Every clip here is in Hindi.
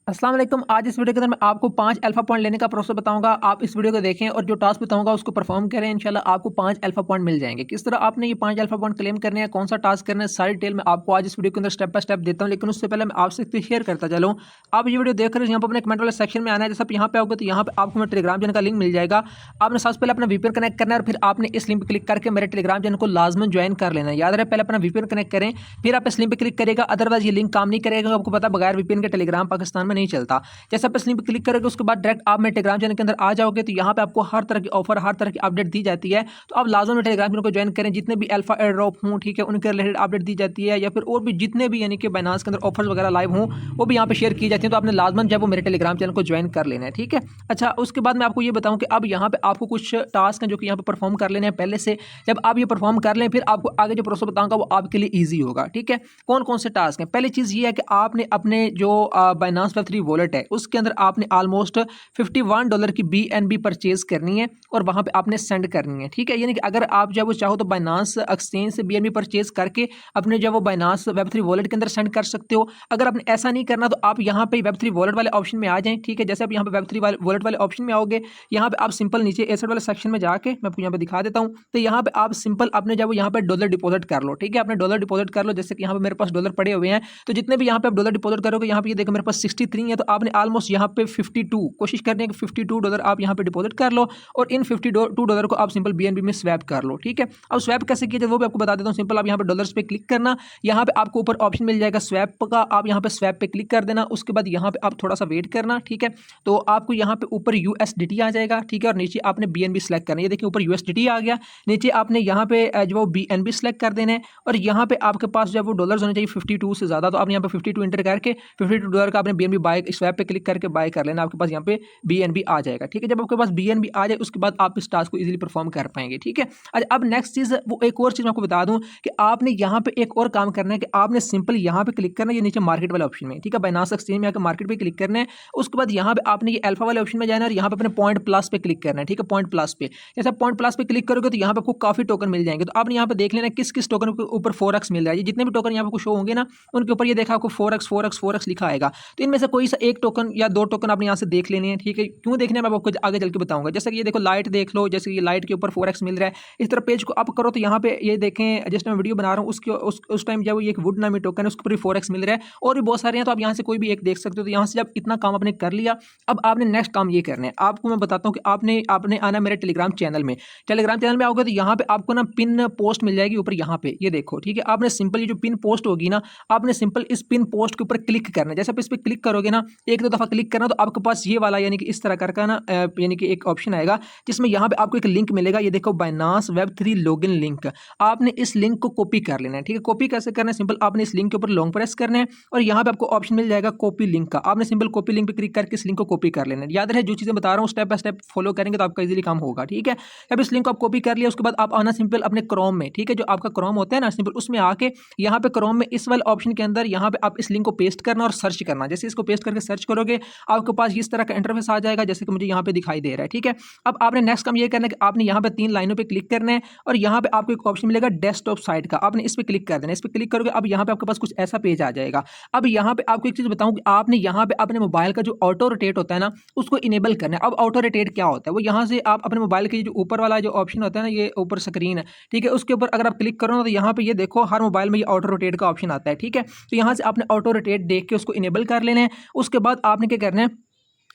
अस्सलाम वालेकुम। आज इस वीडियो के अंदर मैं आपको 5 अल्फा पॉइंट लेने का प्रोसेस बताऊंगा। आप इस वीडियो को देखें और जो टास्क बताऊंगा उसको परफॉर्म करें। इंशाल्लाह आपको 5 अल्फा पॉइंट मिल जाएंगे। किस तरह आपने ये 5 अल्फा पॉइंट क्लेम करने हैं, कौन सा टास्क करना है, सारी डिटेल मैं आपको आज इस वीडियो के अंदर स्टेप बाय स्टेप देता हूं। लेकिन उससे पहले मैं आपसे शेयर करता चलूँ। आप ये वीडियो देख रहे हैं, यहाँ पर अपने कमेंट वाले सेक्शन में आना है। जैसे आप यहाँ पे आओगे तो यहाँ पे आपको मेरे टेलीग्राम चैनल का लिंक मिल जाएगा। आपने सबसे पहले अपना वीपीएन कनेक्ट करना है और फिर आपने इस लिंक पर क्लिक करके मेरे टेलीग्राम चैनल को लाजमन ज्वाइन कर लेना है। याद रहे, पहले अपना वीपीएन कनेक्ट करें, फिर आप इस लिंक पर क्लिक करेगा। अदरवाइज ये लिंक काम नहीं करेगा। आपको पता बगैर वीपीएन के टेलीग्राम पाकिस्तान में नहीं चलता। जैसे आप इस लिंक पर क्लिक करोगे उसके बाद डायरेक्ट आप मेरे टेलीग्राम चैनल के अंदर आ जाओगे तो यहाँ पे आपको हर तरह की ऑफर, हर तरह की अपडेट दी जाती है। तो आप लाजमी मेरे टेलीग्राम चैनल को ज्वाइन करें। जितने भी अल्फा एयर ड्रॉप हों, ठीक है, उनके रिलेटेड अपडेट दी जाती है, या फिर और भी जितने भी यानी कि बाइनांस के अंदर ऑफर्स वगैरह लाइव हों वो भी यहाँ पे शेयर की जाती है। तो आपने लाजमन जब वो मेरे टेलीग्राम चैनल को ज्वाइन कर लेना है, ठीक है। अच्छा, उसके बाद मैं आपको ये बताऊँ कि अब यहाँ पे आपको कुछ टास्क हैं जो कि यहाँ पे परफॉर्म कर लेने हैं पहले से। जब आप ये परफॉर्म कर लें फिर आपको आगे जो प्रोसेस बताऊंगा वो आपके लिए ईजी होगा, ठीक है। कौन कौन से टास्क हैं? पहली चीज़ ये है कि आपने अपने जो बाइनांस वेब3 वॉलेट है उसके अंदर आपने ऑलमोस्ट $51 की BNB परचेज करनी है और वहां पे आपने सेंड करनी है, ठीक है। यानी कि अगर आप जब वो चाहो तो बाइनांस एक्सचेंज से BNB परचेज करके अपने जब वो बाइनांस वेब3 वॉलेट के अंदर सेंड कर सकते हो। अगर आपने ऐसा नहीं करना तो आप यहाँ पे वेब3 वॉलेट वाले ऑप्शन में आ जाएं, ठीक है। जैसे आप यहाँ पे वेब3 वॉलेट वाले ऑप्शन में आओगे, यहाँ पे आप सिंपल नीचे एसेट वाले सेक्शन में जाके मैं आपको यहाँ पे दिखा देता हूँ। तो यहाँ पे आप सिंपल अपने जब यहाँ पे डॉलर डिपॉजिट कर लो, ठीक है। अपने डॉलर डिपॉजिट कर लो। जैसे कि यहाँ पे मेरे पास डॉलर पड़े हुए हैं, तो जितने भी यहाँ पे आप डॉलर डिपॉजिट करोगे, यहाँ पे ये देखो मेरे पास 63 है, तो आपने ऑलमोस्ट यहाँ पे 52 कोशिश करनी है कि $52 आप यहाँ पे डिपॉजिट कर लो और इन $52 को आप सिंपल BNB में स्वैप कर लो, ठीक है। अब स्वैप कैसे किया जाए वो भी आपको बता देता हूँ। सिंपल आप यहाँ पे डॉलर्स पे क्लिक करना, यहाँ पे आपको ऊपर ऑप्शन मिल जाएगा स्वैप का, आप यहाँ पे स्वैप पे क्लिक कर देना। उसके बाद यहाँ पे आप थोड़ा सा वेट करना, ठीक है। तो आपको यहाँ पे ऊपर USDT आ जाएगा, ठीक है, और नीचे आपने BNB सेलेक्ट करना है। ये देखिए ऊपर USDT आ गया, नीचे आपने यहाँ पे जो BNB सेलेक्ट कर देना है और यहाँ पे आपके पास जब वो डॉलर्स होने चाहिए 52 से ज़्यादा, तो आपने यहाँ पे 52 इंटर करके $52 का आपने BNB बाय स्वैप पे क्लिक करके बाय कर लेना। आपके पास यहाँ पे BNB आ जाएगा, ठीक है। जब आपके पास BNB आ जाए उसके बाद आप इस टास्क को इजीली परफॉर्म कर पाएंगे, ठीक है। अच्छा, अब नेक्स्ट चीज़, वो एक और चीज़ मैं आपको बता दूं कि आपने यहाँ पे एक और काम करना है कि आपने सिंपल यहाँ पे क्लिक करना है, ये नीचे मार्केट वाले ऑप्शन में, ठीक है। बाइनांस एक्सचेंज में आकर मार्केट पे क्लिक करना है। उसके बाद यहाँ पे आपने ये अल्फा वाले ऑप्शन में जाना है और यहाँ पे अपने पॉइंट प्लस पे क्लिक करना है, ठीक है। पॉइंट प्लस पे जैसे पॉइंट प्लस पे क्लिक करोगे तो यहाँ पे आपको काफी टोकन मिल जाएंगे। तो आपने यहाँ पे देख लेना किस किस टोकन के ऊपर 4x मिल रहा है। जितने भी टोकन यहाँ पे शो होंगे ना, उनके ऊपर ये देखा आपको 4x 4x 4x लिखा आएगा। तो इनमें से कोई सा एक टोकन या दो टोकन आपने यहाँ से देख लेने हैं, ठीक है। क्यों देखने मैं आपको आगे चल के बताऊंगा। जैसे कि ये देखो लाइट देख लो, जैसे ये लाइट के ऊपर 4x मिल रहा है। इस तरह पेज को अप करो तो यहाँ पे ये देखें, जिस टाइम वीडियो बना रहा हूँ उसके उस टाइम जब ये एक वुड नामी टोकन है उसके ऊपर 4x मिल रहा है और भी बहुत सारे हैं। तो आप यहाँ से कोई भी एक देख सकते हो। तो यहाँ से जब इतना काम आपने कर लिया, अब आपने नेक्स्ट काम ये करना है। आपको मैं बताता हूँ कि आपने आना मेरे टेलीग्राम चैनल में। टेलीग्राम चैनल में आओगे तो यहाँ पे आपको ना पिन पोस्ट मिल जाएगी ऊपर, यहाँ पे ये देखो, ठीक है। आपने सिंपल ये जो पिन पोस्ट होगी ना, आपने सिंपल इस पिन पोस्ट के ऊपर क्लिक करना है। जैसे आप इस पर क्लिक करोगे ना, एक दो दफा क्लिक करना, तो आपके पास ये वाला यानी कि इस तरह का ना यानी कि एक ऑप्शन आएगा जिसमें यहाँ पे आपको एक लिंक मिलेगा। ये देखो बाइनांस वेब3 लॉगिन लिंक। आपने इस लिंक को कॉपी कर लेना है, ठीक है। कॉपी कैसे करना है? सिंपल आपने इस लिंक के ऊपर लॉन्ग प्रेस करना है और यहाँ पे आपको ऑप्शन मिल जाएगा कॉपी लिंक का। आपने सिंपल कॉपी लिंक पे क्लिक करके इस लिंक को कॉपी कर लेना है। याद रहे, जो चीजें बता रहा हूँ स्टेप बाय स्टेप फॉलो करेंगे तो आपका इजीली काम होगा, ठीक है। जब इस लिंक को आप कॉपी कर लिया उसके बाद आप आना सिंपल अपने क्रोम में, ठीक है। जो आपका क्रोम होता है ना, सिंपल उसमें आके यहाँ पे क्रोम में इस वाले ऑप्शन के अंदर यहाँ पे आप इस लिंक को पेस्ट करना और सर्च करना। जैसे इसको पेस्ट करके सर्च करोगे आपके पास इस तरह का इंटरफेस आ जाएगा जैसे कि मुझे यहाँ पे दिखाई दे रहा है, ठीक है। अब आपने नेक्स्ट काम ये करना है कि आपने यहाँ पे 3 लाइनों पे क्लिक करना है और यहाँ पे आपको एक ऑप्शन मिलेगा डेस्कटॉप साइट का। आपने इस पे क्लिक कर देना है। इस पे क्लिक करोगे अब यहाँ पे आपके पास कुछ ऐसा पेज आ जाएगा। अब यहाँ पे आपको एक चीज बताऊं कि आपने यहाँ पे अपने मोबाइल का जो ऑटो रोटेट होता है ना, उसको इनेबल करना है। अब ऑटो रोटेट क्या होता है? वो यहाँ से आप अपने मोबाइल के जो ऊपर वाला जो ऑप्शन होता है ना, ये ऊपर स्क्रीन है, ठीक है, उसके ऊपर अगर आप क्लिक करो तो यहाँ पे ये देखो हर मोबाइल में ये ऑटो रोटेट का ऑप्शन आता है, ठीक है। तो यहाँ से आपने ऑटो रोटेट देख के उसको इनेबल कर लेना है। उसके बाद आपने क्या करना है,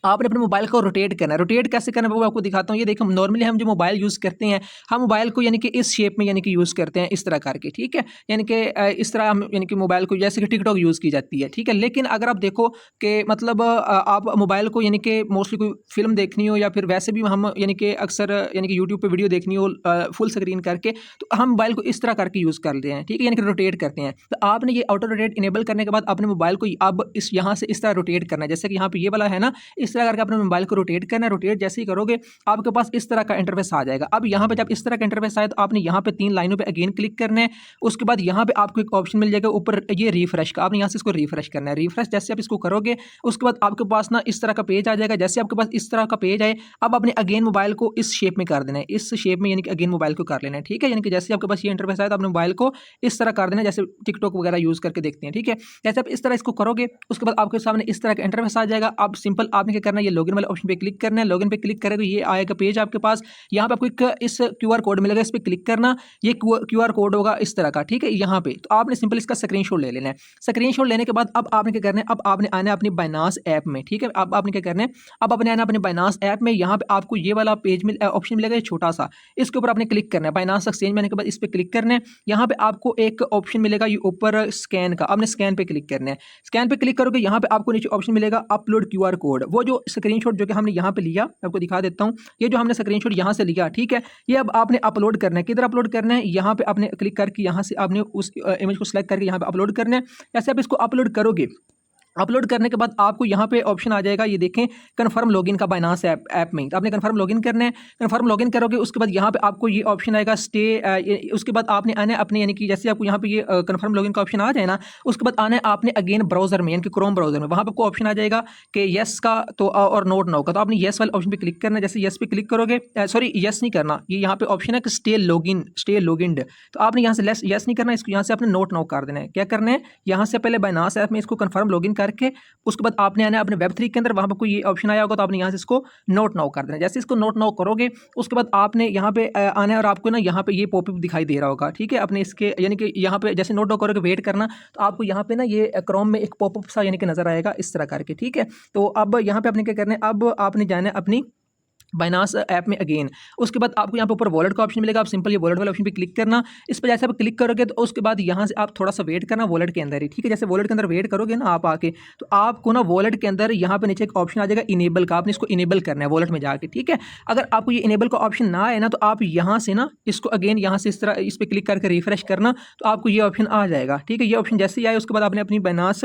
आपने अपने मोबाइल को रोटेट करना है। रोटेट कैसे करना है वो आपको दिखाता हूँ। ये देखो नॉर्मली हम जो मोबाइल यूज़ करते हैं, हम मोबाइल को यानी कि इस शेप में यानी कि यूज़ करते हैं, इस तरह करके, ठीक है। यानी कि इस तरह हम यानी कि मोबाइल को जैसे कि टिकटॉक यूज़ की जाती है, ठीक है। लेकिन अगर आप देखो कि मतलब आप मोबाइल को यानी कि मोस्टली कोई फिल्म देखनी हो या फिर वैसे भी हम यानी कि अक्सर यानी कि यूट्यूब पर वीडियो देखनी हो फुल स्क्रीन करके, तो हम मोबाइल को इस तरह करके यूज़ करते हैं, ठीक है, यानी कि रोटेट करते हैं। तो आपने ये ऑटो रोटेट इनेबल करने के बाद अपने मोबाइल को अब इस यहाँ से इस तरह रोटेट करना है। जैसे कि यहाँ पे ये वाला है ना, इस तरह करके अपने मोबाइल को रोटेट करना है। रोटेट जैसे ही करोगे आपके पास इस तरह का इंटरफेस आ जाएगा। अब यहाँ पे जब इस तरह का इंटरफेस आए तो आपने यहाँ पे 3 लाइनों पे अगेन क्लिक करना है। उसके बाद यहाँ पे आपको एक ऑप्शन मिल जाएगा ऊपर ये रिफ्रेश का, आपने यहाँ से इसको रिफ्रेश करना है। रिफ्रेश जैसे आप इसको करोगे उसके बाद आपके पास ना इस तरह का पेज आ जाएगा। जैसे आपके पास इस तरह का पेज आए अब आपने अगेन मोबाइल को इस शेप में कर देना है, इस शेप में यानी कि अगेन मोबाइल को कर लेना है। ठीक है, यानी कि जैसे आपके पास ये इंटरफेस आए तो आपने मोबाइल को इस तरह कर देना है, जैसे टिकटॉक वगैरह यूज करके देखते हैं। ठीक है, जैसे आप इस तरह इसको करोगे उसके बाद आपके सामने इस तरह का इंटरफेस आ जाएगा। अब सिंपल आपने क्या करना है, ये लॉगिन वाले ऑप्शन पे क्लिक करना है। लॉगिन पे क्लिक करें तो ये आएगा पेज आपके पास। यहाँ पे आपको एक इस क्यूआर कोड मिलेगा, इस पर क्लिक करना। ये क्यूआर कोड होगा इस तरह का। ठीक है, यहाँ पे तो आपने सिंपल इसका स्क्रीनशॉट ले लेना है। स्क्रीनशॉट लेने के बाद अब आपने क्या करना है, अब आपने आना है अपनी बाइनांस ऐप में। ठीक है, अब आपने क्या करना है, अब आपने आना अपने बाइनांस ऐप में। यहाँ पे आपको ये वाला पेज में ऑप्शन मिलेगा छोटा सा, इसके ऊपर आपने क्लिक करना है। बाइनांस एक्सचेंज में आने के बाद इस पर क्लिक करना है। यहाँ पे आपको एक ऑप्शन मिलेगा ये ऊपर स्कैन का, आपने स्कैन पे क्लिक करना है। स्कैन पे क्लिक करोगे यहाँ पे आपको नीचे ऑप्शन मिलेगा अपलोड क्यूआर कोड। वो जो स्क्रीनशॉट जो कि हमने यहाँ पे लिया, आपको दिखा देता हूँ। ये जो हमने स्क्रीनशॉट यहाँ से लिया, ठीक है, ये अब आपने अपलोड करना है। किधर अपलोड करना है, यहाँ पे आपने क्लिक करके यहाँ से आपने उस इमेज को सिलेक्ट करके यहाँ पे अपलोड करना है। जैसे आप इसको अपलोड करोगे, अपलोड करने के बाद आपको यहाँ पे ऑप्शन आ जाएगा, ये देखें कन्फर्म लॉगिन का बाइनांस ऐप में। तो आपने कन्फर्म लॉगिन करना है। कन्फर्म लॉगिन करोगे उसके बाद यहाँ पे आपको ये ऑप्शन आएगा स्टे। उसके बाद आपने आना है अपने, यानी कि जैसे आपको यहाँ पे ये कन्फर्म लॉगिन का ऑप्शन आ जाए ना, उसके बाद आना है आपने अगेन ब्राउजर में, यानी कि क्रोम ब्राउजर में। वहाँ पर आपको ऑप्शन आ जाएगा कि येस का तो और नोट नो का, तो आपने येस वाले ऑप्शन पर क्लिक करना है। जैसे येस पे क्लिक करोगे, सॉरी येस नहीं करना, ये यहाँ पे ऑप्शन है कि स्टे लॉगिन्ड, तो आपने यहाँ से येस नहीं करना, इसको यहाँ से आपने नोट नो कर देना है। क्या करना है, यहाँ से पहले बाइनांस ऐप में इसको कन्फर्म लॉगिन करके उसके बाद आपने आना है अपने वेब3 के अंदर। वहाँ पे कोई ये ऑप्शन आया होगा तो आपने यहाँ से इसको नोट नाउ कर देना। जैसे इसको नोट नाउ करोगे उसके बाद आपने यहाँ पे आना है और आपको ना यहाँ पे ये पॉपअप दिखाई दे रहा होगा। ठीक है, अपने इसके यानी कि यहाँ पे जैसे नोट नाउ करोगे वेट करना, तो आपको यहाँ पे ना ये क्रोम में एक पॉपअप सा यानी कि नजर आएगा इस तरह करके। ठीक है, तो अब यहाँ पे आपने क्या करना है, अब आपने जाना है अपनी बाइनांस ऐप में अगेन। उसके बाद आपको यहाँ पे ऊपर वॉलेट का ऑप्शन मिलेगा, आप सिंपल ये वॉलेट वाले ऑप्शन पे क्लिक करना। इस पर जैसे आप क्लिक करोगे तो उसके बाद यहाँ से आप थोड़ा सा वेट करना वॉलेट के अंदर ही। ठीक है, जैसे वॉलेट के अंदर वेट करोगे ना आप आके, तो आपको ना वॉलेट के अंदर यहाँ पे नीचे एक ऑप्शन आ जाएगा इनेबल का, आपने इसको इनेबल करना है वॉलेट में जाके। ठीक है, अगर आपको ये इनेबल का ऑप्शन ना आए ना तो आप यहाँ से ना इसको अगेन यहाँ से इस तरह इस पर क्लिक करके रिफ्रेश करना, तो आपको ये ऑप्शन आ जाएगा। ठीक है, ये ऑप्शन जैसे ही आए उसके बाद आपने अपनी बाइनांस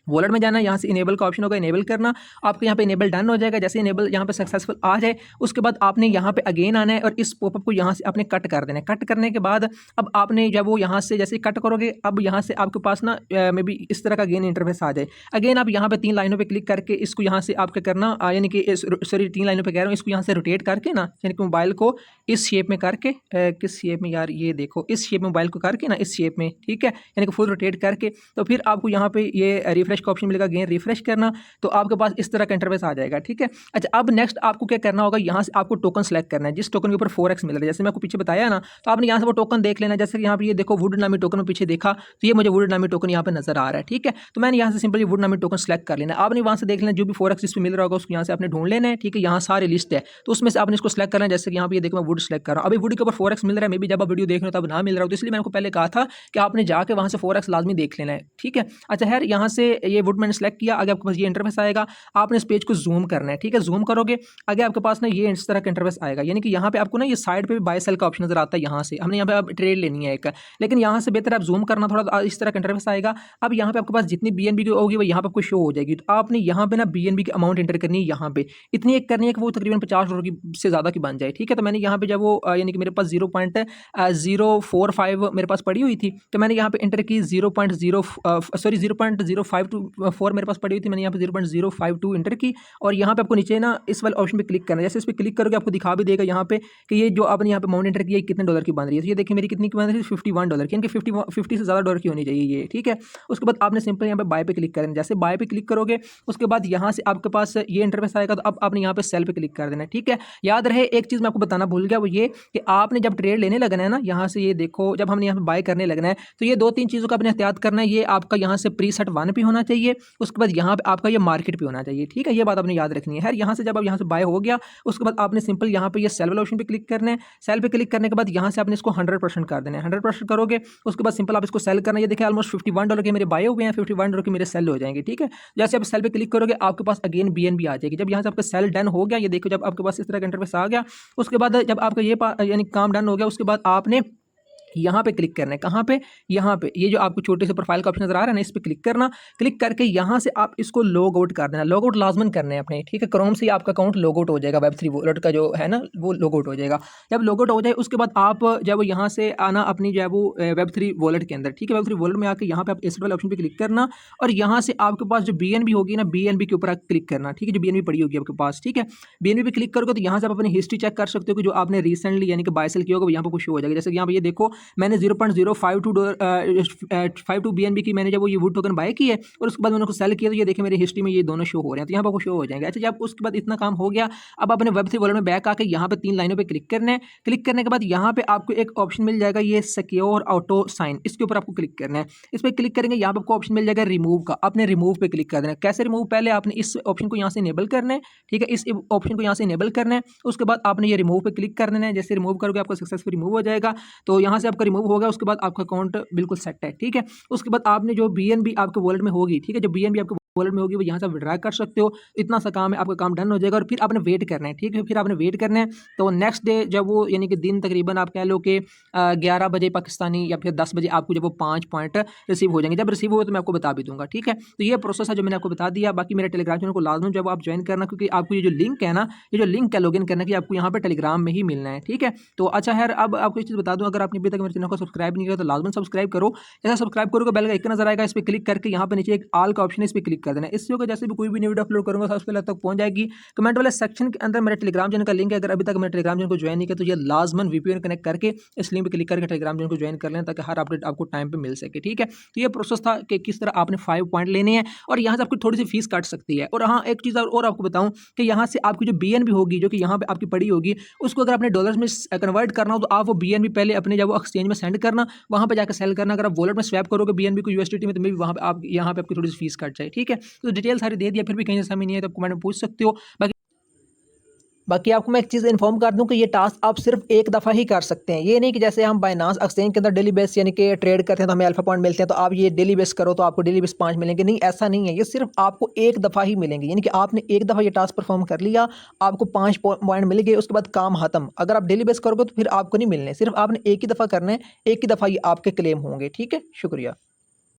वॉलेट में जाना है, यहाँ से इनेबल का ऑप्शन होगा, इनेबल करना। आपको यहाँ पे इनेबल डन हो जाएगा। जैसे इनेबल यहाँ पे सक्सेसफुल आ जाए उसके बाद आपने यहाँ पे अगेन आना है और इस पॉपअप को यहाँ से आपने कट कर देना है। कट करने के बाद अब आपने जब वो यहाँ से जैसे कट करोगे, अब यहाँ से आपके पास ना मे बी इस तरह का अगेन इंटरफेस आ जाए। अगेन आप यहाँ पे 3 लाइनों पर क्लिक करके इसको यहाँ से आपके करना, यानी कि सॉरी 3 लाइनों पर कह रहा हूँ, इसको यहाँ से रोटेट करके ना, यानी कि मोबाइल को इस शेप में करके, किस शेप में यार, ये देखो इस शेप में मोबाइल को करके ना, इस शेप में। ठीक है, यानी कि फुल रोटेट करके, तो फिर आपको यहाँ पे ये रिफ्रेश का ऑप्शन मिलेगा, अगेन रिफ्रेश करना, तो आपके पास इस तरह का इंटरफेस आ जाएगा। ठीक है, अच्छा अब नेक्स्ट आपको क्या करना होगा, यहाँ से आपको टोकन सेलेक्ट करना है जिस टोकन के ऊपर 4x मिल रहा है। जैसे मैं आपको पीछे बताया ना, तो आपने यहाँ से वो टोकन देख लेना। जैसे यहाँ पे ये देखो वुड नामी टोकन में पीछे देखा तो ये मुझे वुड नामी टोकन यहाँ पे नजर आ रहा है। ठीक है, तो मैंने यहाँ से सिंपली वुड नामी टोकन सेलेक्ट कर लेना। आपने वहाँ से देख लेना जो भी 4x इस पर मिल रहा होगा उसको यहाँ से आपने ढूंढ लेना है। ठीक है, यहाँ सारी लिस्ट है तो उसमें से आपने इसको सेलेक्ट करना है। जैसे यहाँ पे ये देखो मैं वुड सेलेक्ट कर रहा हूँ, अभी वुड के ऊपर 4x मिल रहा है, मे बी जब आप वीडियो देख रहे हो तब ना मिल रहा हो, तो इसलिए मैंने आपको पहले कहा था कि आपने जाके वहाँ से 4x लाजमी देख लेना है। ठीक है, अच्छा यार यहाँ से ये वुड मैंने सेलेक्ट किया, आगे आपके पास ये इंटरफेस आएगा, आपने इस पेज को जूम करना है। ठीक है, जूम करोगे आगे आपके पास ना ये इस तरह का इंटरफेस आएगा, यानी कि यहाँ पे आपको ना ये साइड पे भी बाय सेल का ऑप्शन नजर आता है। यहाँ से हमने यहाँ पे अब ट्रेड लेनी है एक, लेकिन यहाँ से बेहतर आप जूम करना थोड़ा, तो इस तरह का इंटरफेस आएगा। अब यहाँ पे आपके पास जितनी बीएनबी की होगी वो यहाँ पे आपको शो हो जाएगी। तो आपने यहाँ पे ना बीएनबी की अमाउंट एंटर करनी है, यहाँ पे इतनी एक करनी है कि वो तकरीबन $50 की से ज़्यादा की बन जाए। ठीक है, तो मैंने यहाँ पे जब वो यानी कि मेरे पास 0.045 मेरे पास पड़ी हुई थी, तो मैंने यहाँ पे एंटर की 0.052 मेरे पास पड़ी हुई थी, मैंने यहाँ पे 0.052 एंटर की। और यहाँ पे आपको नीचे ना इस वाले ऑप्शन पे क्लिक करना है। जैसे इस पर क्लिक करोगे आपको दिखा भी देगा यहाँ पे कि ये जो आपने यहाँ पे अमाउंट एंटर किया कितने डॉलर की बन रही है। तो ये देखिए मेरी कितनी की बन रही है, $51 की, यानी कि 50 से ज़्यादा डॉलर की होनी चाहिए ये। ठीक है, उसके बाद आपने सिंपल यहाँ पे बाय पे क्लिक करना है। जैसे बाय पे क्लिक करोगे उसके बाद यहाँ से आपके पास ये इंटरफेस आएगा, तो अब आपने यहाँ पे सेल पे क्लिक कर देना है। ठीक है, याद रहे एक चीज़ मैं आपको बताना भूल गया, वो ये कि आपने जब ट्रेड लेने लगना है ना, यहाँ से ये देखो जब हमने यहाँ पे बाय करने लगना है तो ये 2-3 चीज़ों का अपने एहतियात करना है। ये आपका यहाँ से प्रीसेट 1 पे होना चाहिए, उसके बाद यहाँ पे आपका ये मार्केट पे होना चाहिए। ठीक है, ये बात आपने याद रखनी है। यहाँ से जब आप यहाँ से बाय हो गया उसके बाद आपने सिंपल यहाँ पे ये सेल वाले ऑप्शन पे क्लिक करना है। सेल पे क्लिक करने के बाद यहाँ से आपने इसको 100% कर देना है। 100% करोगे उसके बाद सिंपल आप इसको सेल करना है। ये देखिए ऑलमोस्ट $51 के मेरे बाय हुए हैं, $51 के मेरे सेल हो जाएंगे। ठीक है, जैसे आप सेल पे क्लिक करोगे आपके पास अगेन बीएनबी आ जाएगी। जब यहाँ से आपका सेल डन हो गया, ये देखो जब आपके पास इस तरह का इंटरफेस आ गया, उसके बाद जब आपका ये यानी काम डन हो गया उसके बाद आपने यहाँ पे क्लिक करना है। कहाँ पे? यहाँ पे। ये जो आपको छोटे से प्रोफाइल का ऑप्शन नजर आ रहा है ना, इस पे क्लिक करना। क्लिक करके यहाँ से आप इसको लॉग आउट कर देना। लॉग आउट लाजमन करना है अपने, ठीक है। क्रोम से आपका अकाउंट लॉग आउट हो जाएगा, Web3 वॉलेट का जो है ना वो लॉग आउट हो जाएगा। जब लॉग आउट हो जाए उसके बाद आप जब यहाँ से आना अपनी जो है वो Web3 वॉलेट के अंदर, ठीक है। Web3 वॉलेट में आके यहाँ पे आप इस वाले ऑप्शन पे क्लिक करना और यहाँ से आपके पास जो BNB होगी ना, BNB के ऊपर आप क्लिक करना, ठीक है। जो BNB पड़ी होगी आपके पास, ठीक है। BNB पे क्लिक करोगे तो यहाँ से आप अपनी हिस्ट्री चेक कर सकते हो कि जो आपने रिसेंटली यानी कि बाय सेल किया होगा यहाँ पर कुछ हो जाएगा। जैसे यहाँ पे ये देखो, मैंने 0.052 BNB की मैंने जब वो ये वुड टोकन बाय की है और उसके बाद मैंने उसको सेल किया, तो ये देखिए मेरी हिस्ट्री में ये दोनों शो हो रहे हैं, तो यहाँ पर कुछ शो हो जाएंगे। अच्छा, जब उसके बाद इतना काम हो गया, अब अपने Web3 वॉलेट में बैक आके यहाँ पे 3 लाइनों पे क्लिक करना है। क्लिक करने के बाद यहाँ पे आपको एक ऑप्शन मिल जाएगा, ये सिक्योर ऑटो साइन, इसके ऊपर आपको क्लिक करना है। इस पर क्लिक करेंगे, यहाँ पे आपको ऑप्शन मिल जाएगा रिमूव का, आपने रिमूव पे क्लिक कर देना है। कैसे रिमूव? पहले आपने इस ऑप्शन को यहाँ से इनेबल करना है, ठीक है। इस ऑप्शन को यहाँ से इनेबल करना है, उसके बाद आपने ये रिमूव पे क्लिक कर देना है। जैसे रिमूव करोगे आपका सक्सेसफुल रिमूव हो जाएगा, तो यहाँ से आपका रिमूव होगा। उसके बाद आपका अकाउंट बिल्कुल सेट है, ठीक है। उसके बाद आपने जो BNB आपके वॉलेट में होगी, ठीक है, जो BNB आपके वॉलेट में होगी वो यहाँ से विड्रा कर सकते हो। इतना सा काम है, आपका काम डन हो जाएगा और फिर आपने वेट करना है, ठीक है। फिर आपने वेट करना है, तो नेक्स्ट डे जब वो यानी कि दिन तकरीबन आप कह लो कि 11 बजे पाकिस्तानी या फिर 10 बजे आपको जब वो 5 पॉइंट रिसीव हो जाएंगे। जब रिसीव हो तो मैं आपको बता भी दूंगा, ठीक है। तो ये प्रोसेस है जो मैंने आपको बता दिया। बाकी मेरे टेलीग्राम चैनल को लाजमी जब आप ज्वाइन करना, क्योंकि आपको ये जो लिंक है ना, ये जो लिंक है लॉगिन करने की, आपको यहाँ पर टेलीग्राम में ही मिलना है, ठीक है। तो अच्छा है, अब आपको एक चीज़ बता दूँ, अगर आपने अभी तक मेरे चैनल को सब्सक्राइब नहीं किया तो लाजमी सब्सक्राइब करो। जैसा सब्सक्राइब करोगे बेल का आइकन नजर आएगा, इस पर क्लिक करके यहाँ पे नीचे एक ऑल का ऑप्शन है, इस पर क्लिक कर देना। इससे होगा जैसे भी कोई भी वीडियो अपलोड करूंगा सबसे पहले तक पहुंच जाएगी। कमेंट वाले सेक्शन के अंदर मेरे टेलीग्राम चैनल का लिंक है। अगर अभी तक मेरे टेलीग्राम चैनल को ज्वाइन नहीं किया तो ये लाजमन VPN कनेक्ट करके इस लिंक पे क्लिक करके टेलीग्राम चैनल को ज्वाइन कर लें, ताकि हर अपडेट आपको टाइम पे मिल सके, ठीक है। तो ये प्रोसेस था कि किस तरह आपने 5 पॉइंट लेने हैं और यहाँ से आपकी थोड़ी सी फीस कट सकती है। और हाँ, एक चीज़ और आपको बताऊँ कि यहाँ से आपकी जो BNB होगी, जो कि यहाँ पे आपकी पड़ी होगी, उसको अगर आपने डॉलर्स में कन्वर्ट करना हो तो आप वो BNB पहले अपने जब वो एक्सचेंज में सेंड करना, वहाँ पर जाकर सेल करना। अगर आप वॉलेट में स्वैप करोगे BNB को USDT में, तो मे भी वहाँ पे आप यहाँ पे आपकी थोड़ी सी फीस कट जाए, ठीक है। तो डिटेल सारी दे दिया, फिर भी कहीं से समझ नहीं है तो कमेंट में पूछ सकते हो। बाकी आपको मैं एक चीज़ इन्फॉर्म कर दूं कि ये टास्क आप सिर्फ एक दफ़ा ही कर सकते हैं। ये नहीं कि जैसे हम बाइनांस एक्सचेंज के अंदर डेली बेस यानी कि ट्रेड करते हैं तो हमें अल्फा पॉइंट मिलते हैं, तो आप ये डेली बेस करो तो आपको डेली बेस 5 मिलेंगे। नहीं, ऐसा नहीं है। ये सिर्फ आपको एक दफ़ा ही मिलेंगे, यानी कि आपने एक दफ़ा ये टास्क परफॉर्म कर लिया, आपको 5 पॉइंट मिल गए, उसके बाद काम खत्म। अगर आप डेली बेस करोगे तो फिर आपको नहीं मिलने, सिर्फ आपने एक ही दफ़ा करना है, एक ही दफ़ा ये आपके क्लेम होंगे, ठीक है। शुक्रिया।